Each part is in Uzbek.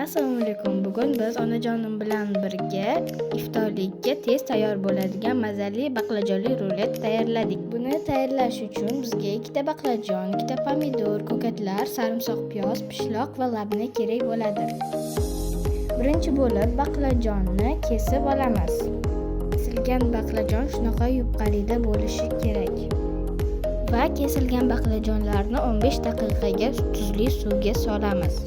Assalomu alaykum. Bugun biz onajonim bilan birga iftorlikka tez tayyor bo'ladigan mazali baqlajonli rulet tayyorladik. Buni tayyorlash uchun bizga 2 ta baqlajon, 2 ta pomidor, ko'katlar, sarimsoq, piyoz, pishloq va labna kerak bo'ladi. Birinchi bo'lib baqlajonni kesib olamiz. Kesilgan baqlajon shunaqa yupqalida bo'lishi kerak. Va kesilgan baqlajonlarni 15 daqiqaga tuzli suvga solamiz.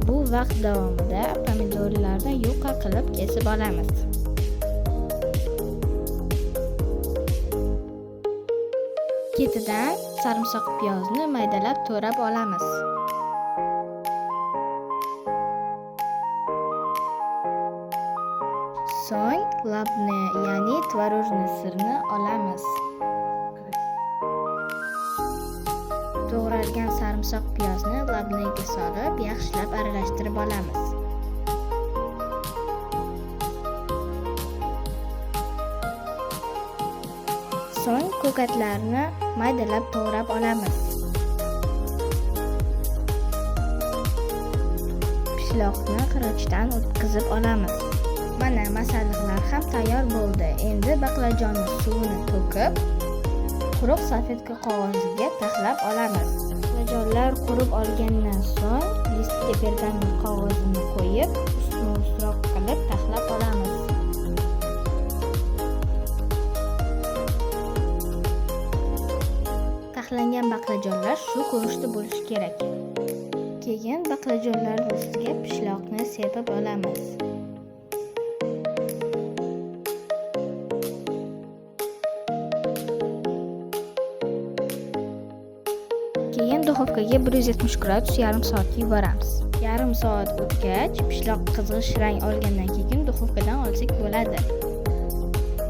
Bu vaqt davomida pomidorlarni yupqa qilib kesib olamiz. Ketidan sarimsoq piyozni maydalab to'rab olamiz. So'ng labni, ya'ni tvorojniy sirni olamiz. To'g'ralgan sarimsoq piyozni labniga solib, yaxshilab aralashtirib olamiz. So'ng ko'katlarni maydalab to'g'rab olamiz. Pishloqni qirg'ichdan o'tkazib olamiz. Mana masalliqlar ham tayyor bo'ldi. Endi baqlajonning suvini to'kib, quruq salfetka qog'oziga taxlab olamiz. Baqlajonlar qurib olgandan so'ng listga pergamin qog'ozini qo'yib, ustma ustroq qilib taxlab olamiz. Taxlangan baqlajonlar shu ko'rinishda bo'lishi kerak. Keyin baqlajonlar ustiga pishloqni sepib olamiz. Keyin duxovkaga 170 gradus yarim soatga yuboramiz. Yarim soat o'tgach, pishloq qizg'ish rang olgandan keyin duxovkadan olsak bo'ladi.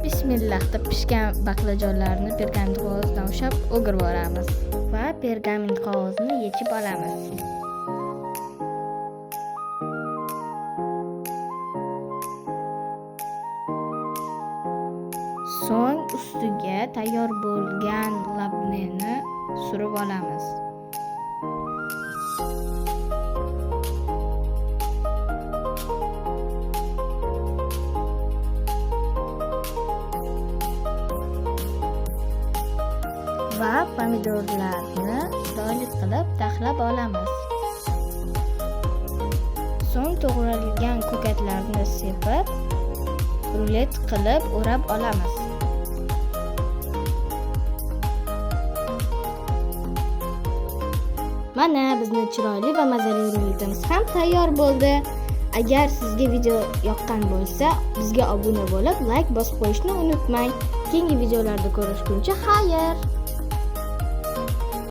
Bismillah deb pishgan baqlajonlarni pergamin qog'ozidan ushlab o'girib olamiz va pergamin qog'ozini yechib olamiz. So'ng ustiga tayyor bo'lgan labneni surib olamiz. Va pomidorlarni dolik qilib taxlab olamiz. So'ng to'g'ralgan ko'katlarni sepib, rulet qilib o'rab olamiz. Mana bizning chiroyli va mazali ruletimiz ham tayyor bo'ldi. Agar sizga video yoqqan bo'lsa, bizga obuna bo'lib, like bosib qo'yishni unutmang. Keyingi videolarda ko'rishguncha xayr!